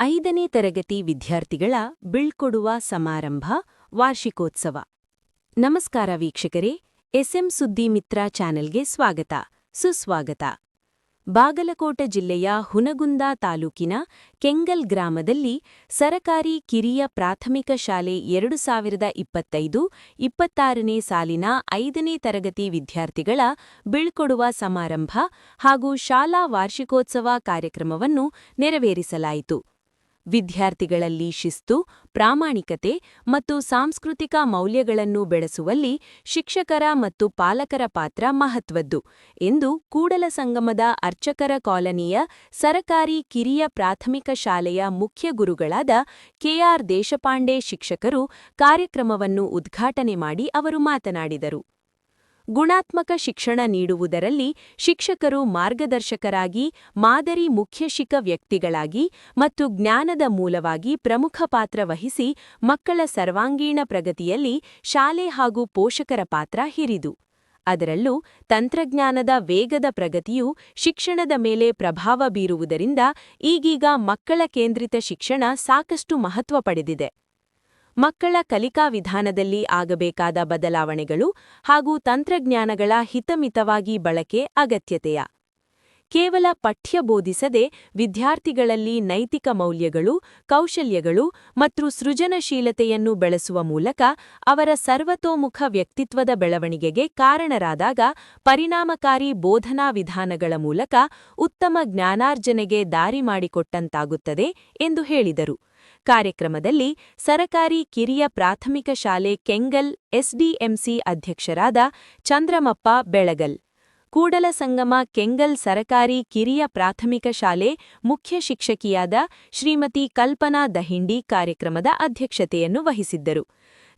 5ನೇ ತರಗತಿ ವಿದ್ಯಾರ್ಥಿಗಳ ಬೀಳ್ಕೊಡುವ ಸಮಾರಂಭ ವಾರ್ಷಿಕೋತ್ಸವ. ನಮಸ್ಕಾರ ವೀಕ್ಷಕರೇ, ಎಸ್ಎಂ ಸುದ್ದಿ ಮಿತ್ರ ಚಾನೆಲ್ಗೆ ಸ್ವಾಗತ, ಸುಸ್ವಾಗತ. ಬಾಗಲಕೋಟೆ ಜಿಲ್ಲೆಯ ಹುನಗುಂದ ತಾಲೂಕಿನ ಕೆಂಗಲ್ ಗ್ರಾಮದಲ್ಲಿ ಸರಕಾರಿ ಕಿರಿಯ ಪ್ರಾಥಮಿಕ ಶಾಲೆ 2025-26ನೇ ಸಾಲಿನ 5ನೇ ತರಗತಿ ವಿದ್ಯಾರ್ಥಿಗಳ ಬೀಳ್ಕೊಡುವ ಸಮಾರಂಭ ಹಾಗೂ ಶಾಲಾ ವಾರ್ಷಿಕೋತ್ಸವ ಕಾರ್ಯಕ್ರಮವನ್ನು ನೆರವೇರಿಸಲಾಯಿತು. ವಿದ್ಯಾರ್ಥಿಗಳಲ್ಲಿ ಶಿಸ್ತು, ಪ್ರಾಮಾಣಿಕತೆ ಮತ್ತು ಸಾಂಸ್ಕೃತಿಕ ಮೌಲ್ಯಗಳನ್ನು ಬೆಳೆಸುವಲ್ಲಿ ಶಿಕ್ಷಕರ ಮತ್ತು ಪಾಲಕರ ಪಾತ್ರ ಮಹತ್ವದ್ದು ಎಂದು ಕೂಡಲಸಂಗಮದ ಅರ್ಚಕರ ಕಾಲನಿಯ ಸರಕಾರಿ ಕಿರಿಯ ಪ್ರಾಥಮಿಕ ಶಾಲೆಯ ಮುಖ್ಯ ಗುರುಗಳಾದ ಕೆಆರ್ ದೇಶಪಾಂಡೆ ಶಿಕ್ಷಕರು ಕಾರ್ಯಕ್ರಮವನ್ನು ಉದ್ಘಾಟನೆ ಮಾಡಿ ಅವರು ಮಾತನಾಡಿದರು. ಗುಣಾತ್ಮಕ ಶಿಕ್ಷಣ ನೀಡುವುದರಲ್ಲಿ ಶಿಕ್ಷಕರು ಮಾರ್ಗದರ್ಶಕರಾಗಿ, ಮಾದರಿ ಮುಖ್ಯಶಿಕ್ಷಕ ವ್ಯಕ್ತಿಗಳಾಗಿ ಮತ್ತು ಜ್ಞಾನದ ಮೂಲವಾಗಿ ಪ್ರಮುಖ ಪಾತ್ರ ವಹಿಸಿ ಮಕ್ಕಳ ಸರ್ವಾಂಗೀಣ ಪ್ರಗತಿಯಲ್ಲಿ ಶಾಲೆ ಹಾಗೂ ಪೋಷಕರ ಪಾತ್ರ ಹಿರಿದು. ಅದರಲ್ಲೂ ತಂತ್ರಜ್ಞಾನದ ವೇಗದ ಪ್ರಗತಿಯು ಶಿಕ್ಷಣದ ಮೇಲೆ ಪ್ರಭಾವ ಬೀರುವುದರಿಂದ ಈಗೀಗ ಮಕ್ಕಳ ಕೇಂದ್ರಿತ ಶಿಕ್ಷಣ ಸಾಕಷ್ಟು ಮಹತ್ವ ಪಡೆದಿದೆ. ಮಕ್ಕಳ ಕಲಿಕಾ ವಿಧಾನದಲ್ಲಿ ಆಗಬೇಕಾದ ಬದಲಾವಣೆಗಳು ಹಾಗೂ ತಂತ್ರಜ್ಞಾನಗಳ ಹಿತಮಿತವಾಗಿ ಬಳಕೆ ಅಗತ್ಯತೆಯ. ಕೇವಲ ಪಠ್ಯ ಬೋಧಿಸದೆ ವಿದ್ಯಾರ್ಥಿಗಳಲ್ಲಿ ನೈತಿಕ ಮೌಲ್ಯಗಳು, ಕೌಶಲ್ಯಗಳು ಮತ್ತು ಸೃಜನಶೀಲತೆಯನ್ನು ಬೆಳೆಸುವ ಮೂಲಕ ಅವರ ಸರ್ವತೋಮುಖ ವ್ಯಕ್ತಿತ್ವದ ಬೆಳವಣಿಗೆಗೆ ಕಾರಣರಾದಾಗ ಪರಿಣಾಮಕಾರಿ ಬೋಧನಾ ವಿಧಾನಗಳ ಮೂಲಕ ಉತ್ತಮ ಜ್ಞಾನಾರ್ಜನೆಗೆ ದಾರಿ ಮಾಡಿಕೊಟ್ಟಂತಾಗುತ್ತದೆ ಎಂದು ಹೇಳಿದರು. ಕಾರ್ಯಕ್ರಮದಲ್ಲಿ ಸರಕಾರಿ ಕಿರಿಯ ಪ್ರಾಥಮಿಕ ಶಾಲೆ ಕೆಂಗಲ್ ಎಸ್ಡಿಎಂಸಿ ಅಧ್ಯಕ್ಷರಾದ ಚಂದ್ರಮಪ್ಪ ಬೆಳಗಲ್, ಕೂಡಲಸಂಗಮ ಕೆಂಗಲ್ ಸರಕಾರಿ ಕಿರಿಯ ಪ್ರಾಥಮಿಕ ಶಾಲೆ ಮುಖ್ಯ ಶಿಕ್ಷಕಿಯಾದ ಶ್ರೀಮತಿ ಕಲ್ಪನಾ ದಹಿಂಡಿ ಕಾರ್ಯಕ್ರಮದ ಅಧ್ಯಕ್ಷತೆಯನ್ನು ವಹಿಸಿದ್ದರು.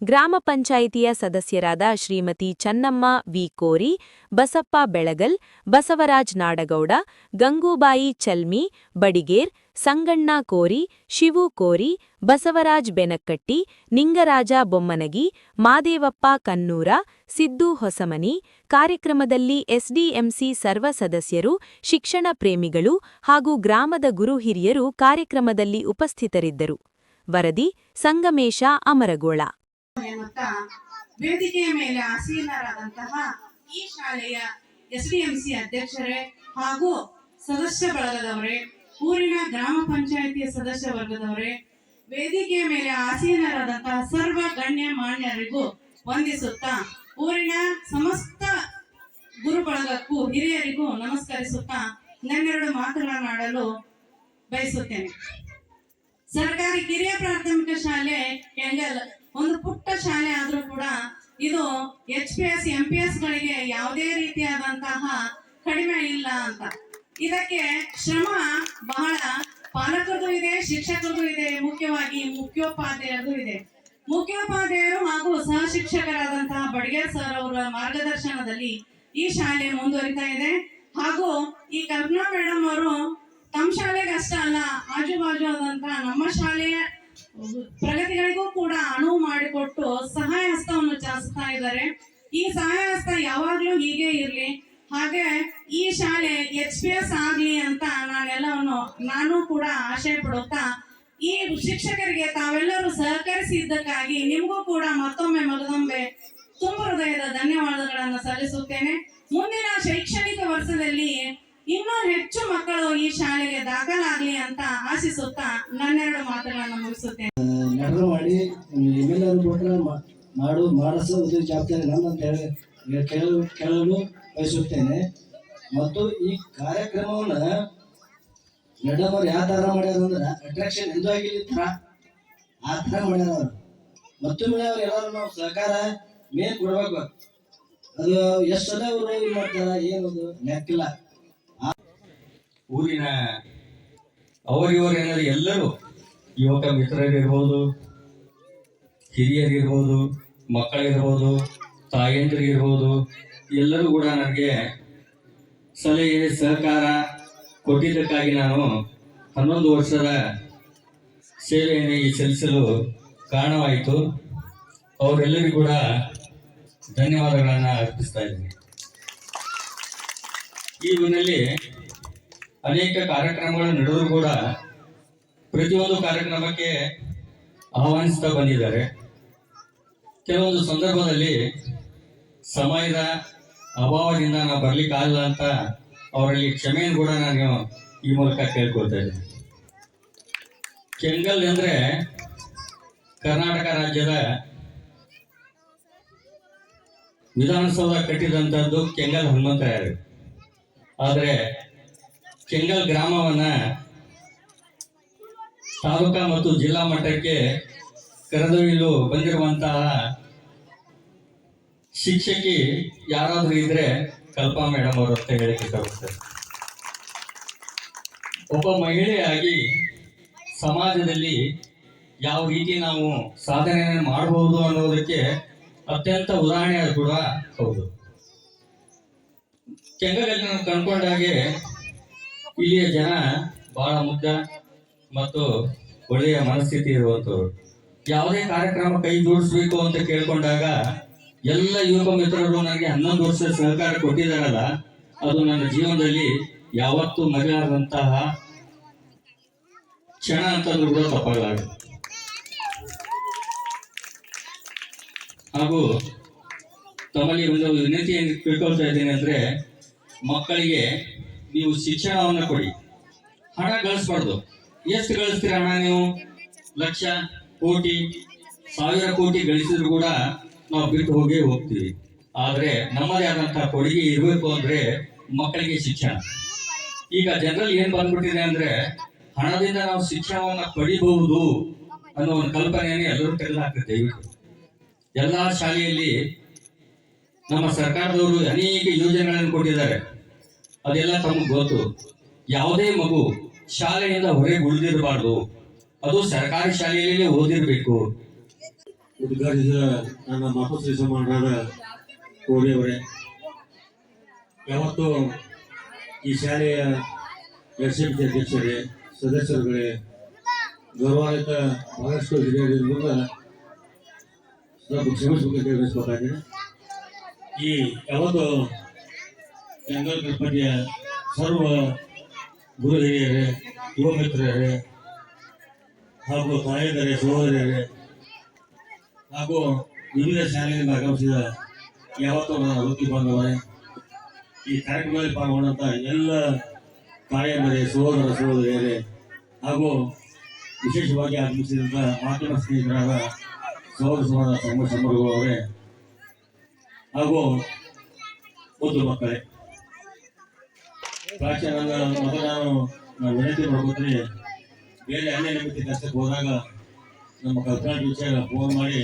ಗ್ರಾಮ ಪಂಚಾಯಿತಿಯ ಸದಸ್ಯರಾದ ಶ್ರೀಮತಿ ಚನ್ನಮ್ಮ ವಿ ಕೋರಿ, ಬಸಪ್ಪ ಬೆಳಗಲ್, ಬಸವರಾಜ್ ನಾಡಗೌಡ, ಗಂಗೂಬಾಯಿ ಚಲ್ಮಿ, ಬಡಿಗೇರ್, ಸಂಗಣ್ಣ ಕೋರಿ, ಶಿವು ಕೋರಿ, ಬಸವರಾಜ್ ಬೆನಕ್ಕಟ್ಟಿ, ನಿಂಗರಾಜ ಬೊಮ್ಮನಗಿ, ಮಾದೇವಪ್ಪ ಕನ್ನೂರ, ಸಿದ್ದು ಹೊಸಮನಿ, ಕಾರ್ಯಕ್ರಮದಲ್ಲಿ ಎಸ್ಡಿಎಂಸಿ ಸರ್ವ ಸದಸ್ಯರು, ಶಿಕ್ಷಣ ಪ್ರೇಮಿಗಳು ಹಾಗೂ ಗ್ರಾಮದ ಗುರು ಹಿರಿಯರು ಕಾರ್ಯಕ್ರಮದಲ್ಲಿ ಉಪಸ್ಥಿತರಿದ್ದರು. ವರದಿ ಸಂಗಮೇಶ ಅಮರಗೋಳ. ವೇದಿಕೆಯ ಮೇಲೆ ಆಸೀನರಾದಂತಹ ಈ ಶಾಲೆಯ ಎಸ್ಡಿಎಂಸಿ ಅಧ್ಯಕ್ಷರೇ ಹಾಗೂ ಸದಸ್ಯ ಬಳಗದವರೇ, ಊರಿನ ಗ್ರಾಮ ಪಂಚಾಯಿತಿಯ ಸದಸ್ಯ ವರ್ಗದವರೇ, ವೇದಿಕೆಯ ಮೇಲೆ ಆಸೀನರಾದಂತಹ ಸರ್ವ ಗಣ್ಯ ಮಾನ್ಯರಿಗೂ ವಂದಿಸುತ್ತಾ ಊರಿನ ಸಮಸ್ತ ಗುರು ಬಳಗಕ್ಕೂ ಹಿರಿಯರಿಗೂ ನಮಸ್ಕರಿಸುತ್ತಾ ನನ್ನೆರಡು ಮಾತುಗಳನ್ನಾಡಲು ಬಯಸುತ್ತೇನೆ. ಸರ್ಕಾರಿ ಕಿರಿಯ ಪ್ರಾಥಮಿಕ ಶಾಲೆ ಕೆಂಗಲ್ ಒಂದು ಪುಟ್ಟ ಶಾಲೆ ಆದ್ರೂ ಕೂಡ ಇದು HPS MPS ಗಳಿಗೆ ಯಾವುದೇ ರೀತಿಯಾದಂತಹ ಕಡಿಮೆ ಇಲ್ಲ ಅಂತ. ಇದಕ್ಕೆ ಶ್ರಮ ಬಹಳ ಪಾಲಕರದು ಇದೆ, ಶಿಕ್ಷಕರದು ಇದೆ, ಮುಖ್ಯವಾಗಿ ಮುಖ್ಯೋಪಾಧ್ಯಾಯರದು ಇದೆ. ಮುಖ್ಯೋಪಾಧ್ಯಾಯರು ಹಾಗೂ ಸಹ ಶಿಕ್ಷಕರಾದಂತಹ ಬಡಿಗೇರ್ ಸರ್ ಅವರ ಮಾರ್ಗದರ್ಶನದಲ್ಲಿ ಈ ಶಾಲೆ ಮುಂದುವರಿತಾ ಇದೆ. ಹಾಗೂ ಈ ಕಲ್ಪನಾ ಮೇಡಮ್ ಅವರು ತಮ್ಮ ಶಾಲೆಗೆ ಅಷ್ಟೇ ಅಲ್ಲ, ಆಜು ಬಾಜು ಆದಂತಹ ನಮ್ಮ ಶಾಲೆಯ ಪ್ರಗತಿಗಳಿಗೂ ಕೂಡ ಅನುವು ಮಾಡಿಕೊಟ್ಟು ಸಹಾಯ ಹಸ್ತವನ್ನು ಚಾಚಿಸ್ತಾ ಇದ್ದಾರೆ. ಈ ಸಹಾಯ ಹಸ್ತ ಯಾವಾಗ್ಲೂ ಹೀಗೆ ಇರ್ಲಿ, ಹಾಗೆ ಈ ಶಾಲೆ HPS ಆಗ್ಲಿ ಅಂತ ನಾನು ಕೂಡ ಆಶಯ ಪಡುತ್ತಾ ಈ ಶಿಕ್ಷಕರಿಗೆ ತಾವೆಲ್ಲರೂ ಸಹಕರಿಸಿದ್ದಕ್ಕಾಗಿ ನಿಮಗೂ ಕೂಡ ಮತ್ತೊಮ್ಮೆ ಮಗದೊಮ್ಮೆ ತುಂಬ ಹೃದಯದ ಧನ್ಯವಾದಗಳನ್ನು ಸಲ್ಲಿಸುತ್ತೇನೆ. ಮುಂದಿನ ಶೈಕ್ಷಣಿಕ ವರ್ಷದಲ್ಲಿ ಇನ್ನೂ ಹೆಚ್ಚು ಮಕ್ಕಳು ಈ ಶಾಲೆಗೆ ದಾಖಲಾಗಲಿ ಅಂತ ಆಶಿಸುತ್ತಾ ನನ್ನೆರಡು ಮಾತುಗಳನ್ನು ಮುಗಿಸುತ್ತೇನೆ. ಮಾಡಿಸೋದು ಜವಾಬ್ದಾರಿ ನನ್ನಂತ ಕೇಳಲು ಬಯಸುತ್ತೇನೆ. ಮತ್ತು ಈ ಕಾರ್ಯಕ್ರಮವನ್ನು ಮೇಡಮ್ ಅವ್ರು ಯಾವ ಥರ ಮಾಡ್ಯಾರ ಅಂದ್ರೆ ಅಟ್ರಾಕ್ಷನ್ ಎಂದೂ ಆಗಿಲ್ಲ, ಆ ಥರ ಮಾಡ್ಯಾರ ಅವರು. ಮತ್ತೊಮ್ಮೆ ಅವ್ರು ಎಲ್ಲರೂ ನಾವು ಸಹಕಾರ ಮೇನ್ ಕೊಡ್ಬೇಕು. ಅದು ಎಷ್ಟು ಸಲ ಅವರು ಇದು ಮಾಡ್ತಾರ ಏನದು ಲೆಕ್ಕಿಲ್ಲ. ಊರಿನ ಅವರಿವರೇನಾದ್ರು ಎಲ್ಲರೂ ಯುವಕ ಮಿತ್ರರಿರ್ಬೋದು, ಹಿರಿಯರಿರ್ಬೋದು, ಮಕ್ಕಳಿರ್ಬೋದು, ತಾಯಂದಿರಿರ್ಬೋದು, ಎಲ್ಲರೂ ಕೂಡ ನನಗೆ ಸಲಹೆ ಸಹಕಾರ ಕೊಟ್ಟಿದ್ದಕ್ಕಾಗಿ ನಾನು 11 ವರ್ಷದ ಸೇವೆಯನ್ನು ಸಲ್ಲಿಸಲು ಕಾರಣವಾಯಿತು. ಅವರೆಲ್ಲರಿಗೂ ಕೂಡ ಧನ್ಯವಾದಗಳನ್ನು ಅರ್ಪಿಸ್ತಾ ಇದ್ದೀನಿ. ಈ ಊರಿನಲ್ಲಿ ಅನೇಕ ಕಾರ್ಯಕ್ರಮಗಳು ನಡೆದರೂ ಕೂಡ ಪ್ರತಿಯೊಂದು ಕಾರ್ಯಕ್ರಮಕ್ಕೆ ಆಹ್ವಾನಿಸ್ತಾ ಬಂದಿದ್ದಾರೆ. ಕೆಲವೊಂದು ಸಂದರ್ಭದಲ್ಲಿ ಸಮಯದ ಅಭಾವದಿಂದ ನಾವು ಬರ್ಲಿಕ್ಕಾಗಲ್ಲ ಅಂತ ಅವರಲ್ಲಿ ಕ್ಷಮೆಯನ್ನು ಕೂಡ ನಾನು ಈ ಮೂಲಕ ಕೇಳ್ಕೊಳ್ತಾ ಇದ್ದೀನಿ. ಕೆಂಗಲ್ ಅಂದ್ರೆ ಕರ್ನಾಟಕ ರಾಜ್ಯದ ವಿಧಾನಸೌಧ ಕಟ್ಟಿದಂಥದ್ದು ಕೆಂಗಲ್ ಹನುಮಂತರಾಯರು. ಆದರೆ ಕೆಂಗಲ್ ಗ್ರಾಮವನ್ನ ತಾಲೂಕಾ ಮತ್ತು ಜಿಲ್ಲಾ ಮಟ್ಟಕ್ಕೆ ಕರೆದೊಯ್ಯಲು ಬಂದಿರುವಂತಹ ಶಿಕ್ಷಕಿ ಯಾರಾದ್ರೂ ಇದ್ರೆ ಕಲ್ಪಾ ಮೇಡಮ್ ಅವರು ಅಂತ ಹೇಳಿಕ್ಕೆ ಇಷ್ಟಪಡ್ತಾರೆ. ಒಬ್ಬ ಮಹಿಳೆಯಾಗಿ ಸಮಾಜದಲ್ಲಿ ಯಾವ ರೀತಿ ನಾವು ಸಾಧನೆಯನ್ನು ಮಾಡಬಹುದು ಅನ್ನೋದಕ್ಕೆ ಅತ್ಯಂತ ಉದಾಹರಣೆ ಕೂಡ ಹೌದು. ಕೆಂಗಲಲ್ಲಿ ನಾನು ಕಂಡ್ಕೊಂಡಾಗೆ ಇಲ್ಲಿಯ ಜನ ಬಹಳ ಮುಗ್ಧ ಮತ್ತು ಒಳ್ಳೆಯ ಮನಸ್ಥಿತಿ ಇರುವಂತವ್ರು. ಯಾವುದೇ ಕಾರ್ಯಕ್ರಮ ಕೈ ಜೋಡಿಸ್ಬೇಕು ಅಂತ ಕೇಳ್ಕೊಂಡಾಗ ಎಲ್ಲ ಯುವಕ ಮಿತ್ರರು ನನಗೆ 11 ವರ್ಷ ಸಹಕಾರ ಕೊಟ್ಟಿದ್ದಾರಲ್ಲ, ಅದು ನನ್ನ ಜೀವನದಲ್ಲಿ ಯಾವತ್ತೂ ಮರೆಯಾದಂತಹ ಕ್ಷಣ ಅಂತಂದ್ರೂ ಕೂಡ ತಪ್ಪಾಗಲಾರದು. ಹಾಗೂ ತಮ್ಮಲ್ಲಿ ಒಂದು ವಿನಂತಿಯನ್ನು ತಿಳ್ಕೊಳ್ತಾ ಇದ್ದೀನಿ ಅಂದ್ರೆ, ಮಕ್ಕಳಿಗೆ ನೀವು ಶಿಕ್ಷಣವನ್ನು ಕೊಡಿ, ಹಣ ಗಳಿಸ್ಬಾರ್ದು. ಎಷ್ಟು ಗಳಿಸ್ತೀರ ಹಣ ನೀವು? ಲಕ್ಷ, ಕೋಟಿ, 1000 ಕೋಟಿ ಗಳಿಸಿದ್ರು ಕೂಡ ನಾವು ಬಿಟ್ಟು ಹೋಗ್ತೀವಿ. ಆದ್ರೆ ನಮ್ಮದೇ ಆದಂತಹ ಕೊಡುಗೆ ಇರಬೇಕು ಅಂದ್ರೆ ಮಕ್ಕಳಿಗೆ ಶಿಕ್ಷಣ. ಈಗ ಜನರಲ್ಲಿ ಏನ್ ಬಂದ್ಬಿಟ್ಟಿದೆ ಅಂದ್ರೆ, ಹಣದಿಂದ ನಾವು ಶಿಕ್ಷಣವನ್ನ ಪಡಿಬಹುದು ಅನ್ನೋ ಒಂದು ಕಲ್ಪನೆಯನ್ನು ಎಲ್ಲರೂ ತೆಗೆದು ಹಾಕುತ್ತೆ. ಎಲ್ಲಾ ಶಾಲೆಯಲ್ಲಿ ನಮ್ಮ ಸರ್ಕಾರದವರು ಅನೇಕ ಯೋಜನೆಗಳನ್ನು ಕೊಟ್ಟಿದ್ದಾರೆ, ಅದೆಲ್ಲ ತಮಗೆ ಗೊತ್ತು. ಯಾವುದೇ ಮಗು ಶಾಲೆಯಿಂದ ಹೊರಗೆ ಉಳಿದಿರಬಾರ್ದು, ಅದು ಸರ್ಕಾರಿ ಶಾಲೆಯಲ್ಲಿ ಓದಿರ್ಬೇಕು. ಉದ್ಘಾಟಿಸಿದ ನನ್ನ ಮಾತೃಶ್ರೀ ಸಮಾನರಾದ ಕೋಡಿಯವರೇ, ಯಾವತ್ತೂ ಈ ಶಾಲೆಯ ಎಸ್ಎಂಸಿ ಅಧ್ಯಕ್ಷರೇ, ಸದಸ್ಯರುಗಳೇ, ಗೌರವಾನ್ವಿತ ಬಹಳಷ್ಟು ಹಿರಿಯರಿಂದ ಸ್ವಲ್ಪ ಕ್ಷಮಿಸಬೇಕು ತಿಳಿಸ್ಬೇಕಾಗಿದೆ. ಈ ಯಾವತ್ತು ಕೆಂಗಲ್ ಗಣಪತಿಯ ಸರ್ವ ಗುರು ಹಿರಿಯರೇ, ಯುವ ಮಿತ್ರರೇ ಹಾಗೂ ತಾಯಂದಿರೇ, ಸಹೋದರಿಯರೇ ಹಾಗೂ ವಿವಿಧ ಶಾಲೆಗಳಿಂದ ಆಗಮಿಸಿದ ಯಾವತ್ತೂ ನನ್ನ ವೃತ್ತಿ ಬಾಂಧವರೇ, ಈ ಕಾರ್ಯಕ್ರಮದಲ್ಲಿ ಪಾಲ್ಗೊಂಡಂತ ಎಲ್ಲ ತಾಯಂದಿರೇ, ಸಹೋದರಿಯರೇ ಹಾಗೂ ವಿಶೇಷವಾಗಿ ಆಗಮಿಸಿದಂಥ ಮಾಧ್ಯಮ ಸ್ನೇಹಿತರಾದ ಸಹೋದರ ಸಮೂಹಗಳವರೇ ಹಾಗೂ ಮುದ್ದು ಮಕ್ಕಳೇ, ಪ್ರಾಚೀನ ಮೊದಲು ನಾನು ವಿನಂತಿ ಮಾಡ್ಕೊತೀನಿ. ಬೇರೆ ಅನ್ಯ ನಿಮಿತ್ತ ಕಷ್ಟಕ್ಕೆ ಹೋದಾಗ ನಮ್ಮ ಕಲ್ಪನಾ ಟೀಚರ್ ಫೋನ್ ಮಾಡಿ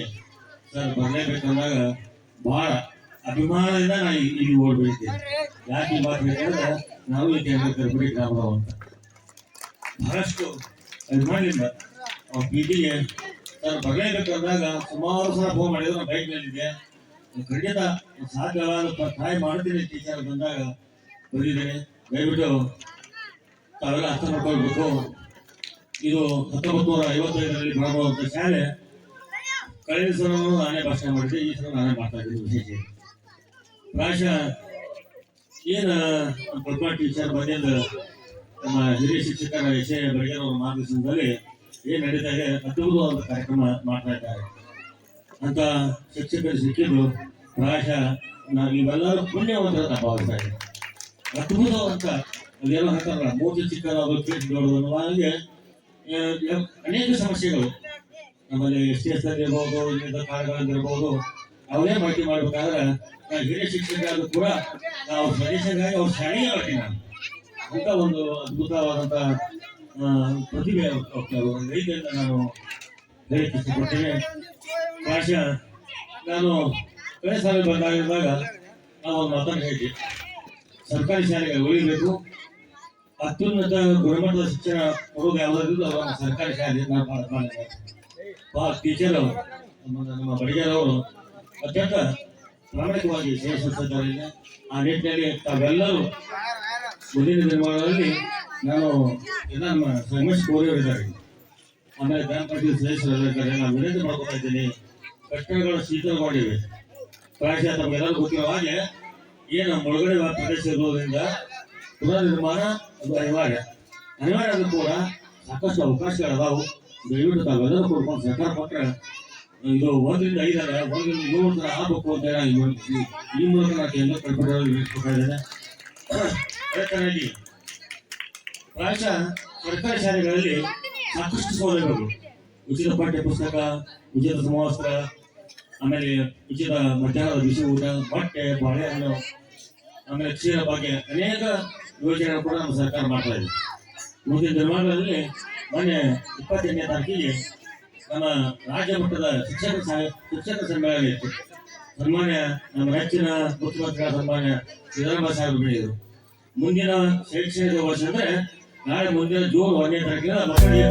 ಸರ್ ಬರಲೇಬೇಕಂದಾಗ ಬಹಳ ಅಭಿಮಾನದಿಂದ ನಾನು ಇಲ್ಲಿ ಓಡ್ಬಿಡ್ತೀನಿ. ಯಾಕೆ ಈ ಮಾತು ಬೇಕಂದ್ರೆ, ನಾವು ಈ ಕರ್ಬಿಡಿ ಗ್ರಾಮದವ ಅಂತ ಬಹಳಷ್ಟು ಅಭಿಮಾನದಿಂದ ಅವ್ರ ಪ್ರೀತಿಗೆ ಸರ್ ಬರಲೇಬೇಕಂದಾಗ ಸುಮಾರು ಸಲ ಫೋನ್ ಮಾಡಿದ್ರು. ನಾನು ಬೈಕ್ನಲ್ಲಿದ್ದೆ, ಖಂಡಿತ ಸಾಧ್ಯವಾದ ಟ್ರೈ ಮಾಡ್ತೀನಿ ಟೀಚರ್ ಬಂದಾಗ ಬಂದಿದ್ದೇನೆ. ದಯವಿಟ್ಟು ತಾವೆಲ್ಲ ಅರ್ಥ ಮಾಡ್ಕೊಳ್ಬೇಕು. ಇದು 1955ರಲ್ಲಿ ಪ್ರಾರಂಭವಾದಂಥ ಶಾಲೆ. ಕಳೆದ ಸಲ ನಾನೇ ಭಾಷಣ ಮಾಡಿದ್ದೆ, ಈ ಸಲ ನಾನೇ ಮಾಡ್ತಾ ಇದ್ದೀನಿ. ವಿಶೇಷ ಪ್ರಾಯಶಃ ಏನು ಕಲ್ಪನಾ ಟೀಚರ್ ಬಂದಿಂದ ನಮ್ಮ ಹಿರಿಯ ಶಿಕ್ಷಕರ ವಿಷಯ ಬೆಳಗ್ಗೆನವರ ಮಾರ್ಗದರ್ಶನದಲ್ಲಿ ಏನು ನಡೀತಾ ಇದೆ, ಅದ್ಭುತವಾದ ಕಾರ್ಯಕ್ರಮ ಮಾಡ್ತಾ ಇದ್ದಾರೆ. ಅಂತ ಶಿಕ್ಷಕರು ಸಿಕ್ಕಿದ್ದು ಪ್ರಾಯಶಃ ನಾವು ಇವೆಲ್ಲರೂ ಪುಣ್ಯವಂತರ ಭಾವಿಸ್ತಾ ಇದ್ದೀವಿ. ಅದ್ಭುತವಂತ ಅದೇನೋ ಹೇಳ್ತಾರಲ್ಲ, ಮೂರ್ತಿ ಚಿಕ್ಕದಾದ್ರು ಕೇಸ್ ದೊಡ್ಡದು ಹಾಗೆ ಅನೇಕ ಸಮಸ್ಯೆಗಳು ನಮ್ಮಲ್ಲಿ STS ಇರ್ಬೋದು, ಇನ್ನಿತರ ಕಾರ್ಯಗಳಿರ್ಬೋದು, ಅವರೇ ಮಾಹಿತಿ ಮಾಡ್ಬೇಕಾದ್ರೆ ನಾನು ಹಿರಿಯ ಶಿಕ್ಷಕರಾದ್ರು ಕೂಡ ನಾವು ಸದಸ್ಯರಾಗಿ ಅವ್ರ ಶಾಲೆಗೆ ಬರ್ತೀನಿ. ನಾನು ಅಂತ ಒಂದು ಅದ್ಭುತವಾದಂಥ ಪ್ರತಿಭೆ ರೈತರಿಂದ ನಾನು ಹೇಳಕ್ಕೆ ಇಷ್ಟಪಡ್ತೇನೆ. ಪ್ರಾಯಶಃ ನಾನು ಕಳೆದ ಸಾಲ ಬಂದಾಗಿದ್ದಾಗ ನಾವು ಒಂದು ಮಾತನ್ನು ಹೇಳಿದ್ವಿ, ಸರ್ಕಾರಿ ಶಾಲೆಗೆ ಉಳಿಬೇಕು, ಅತ್ಯುನ್ನತ ಗುಣಮಟ್ಟದ ಶಿಕ್ಷಣ ಕೊಡೋದು ಯಾವುದಾದ್ರು ಅವರ ಸರ್ಕಾರಿ ಶಾಲೆ. ಭಾಳ ಟೀಚರ್ ನಮ್ಮ ಬಡಿಗೆರವರು ಅತ್ಯಂತ ಪ್ರಾಮಾಣಿಕವಾಗಿ ಸೇವೆ ಸಲ್ಲಿಸಿದ್ದಾರೆ. ಆ ನಿಟ್ಟಿನಲ್ಲಿ ತಾವೆಲ್ಲರೂ ಮುಂದಿನ ದಿನಗಳಲ್ಲಿ ನಾನು ಎಲ್ಲ ನಮ್ಮ ರಮೇಶ್ ಕೋರಿಯವರಿದ್ದಾರೆ, ಆಮೇಲೆ ಬ್ಯಾಂಕ್ ಪಾಟೀಲ್ ಸದಸ್ಯರಿದ್ದಾರೆ. ನಾನು ವಿನಂತಿ ಮಾಡ್ಕೊತಾ ಇದ್ದೀನಿ, ಕಟ್ಟಡಗಳು ಶೀತಲಗೊಂಡಿವೆ. ಪ್ರಾಯಶಃ ತಮಗೆಲ್ಲರೂ ಗೊತ್ತಿರೋ ಹಾಗೆ ಏನು ಮುಳುಗಡೆ ಪ್ರದೇಶ ಇರೋದ್ರಿಂದ ಪುನರ್ ನಿರ್ಮಾಣ ಅದು ಅನಿವಾರ್ಯ. ಅನಿವಾರ್ಯ ಆದರೂ ಕೂಡ ಸಾಕಷ್ಟು ಅವಕಾಶಗಳದಾವು. ದಯವಿಟ್ಟು ತಾವೆಲ್ಲರೂ ಕೊಡ್ಕೊಂಡು ಸರ್ಕಾರ ಕೊಟ್ಟರೆ ಇದು 1ರಿಂದ 5 ಅಲ್ಲ 1ರಿಂದ 7 ತರ ಆಗ್ಬೇಕು ಅಂತ ಹೇಳಿ ಈ ಮೂಲಕ ನಾನು ಕೇಂದ್ರ ಕಲ್ಪಿಸಿದ್ದೇನೆ. ಅದೇ ತರನಾಗಿ ಪ್ರಾಯಶಃ ಸರ್ಕಾರಿ ಶಾಲೆಗಳಲ್ಲಿ ಸಾಕಷ್ಟು ಸೌಲಭ್ಯಗಳು, ಉಚಿತ ಪಠ್ಯ ಪುಸ್ತಕ, ಉಚಿತ ಸಮವಸ್ತ್ರ, ಆಮೇಲೆ ಉಚಿತ ಮಧ್ಯಾಹ್ನದ ಬಿಸಿ ಊಟ, ಬಟ್ಟೆ, ಬಾಳೆಹಣ್ಣು, ಆಮೇಲೆ ಕ್ಷೀರ ಬಗ್ಗೆ ಅನೇಕ ಯೋಜನೆಗಳು ಕೂಡ ನಮ್ಮ ಸರ್ಕಾರ ಮಾಡ್ತಾ ಇದೆ. ಮುಂದಿನ ದಿನಮಾನಗಳಲ್ಲಿ ಮೊನ್ನೆ 28ನೇ ತಾರೀಕಿಗೆ ನಮ್ಮ ರಾಜ್ಯ ಮಟ್ಟದ ಶಿಕ್ಷಕ ಸಮ್ಮೇಳನ ಇತ್ತು. ಸನ್ಮಾನ್ಯ ನಮ್ಮ ನೆಚ್ಚಿನ ಮುಖ್ಯಮಂತ್ರಿಗಳ ಸನ್ಮಾನ್ಯ ಸಿದ್ದರಾಮಯ್ಯ ಸಾಹೇಬರು ಹೇಳಿದರು, ಮುಂದಿನ ಶೈಕ್ಷಣಿಕ ವರ್ಷ ಅಂದ್ರೆ ನಾಳೆ ಮುಂದಿನ ಜೂನ್ 1ನೇ ತಾರೀಕಿನ ಮಕ್ಕಳಿಗೆ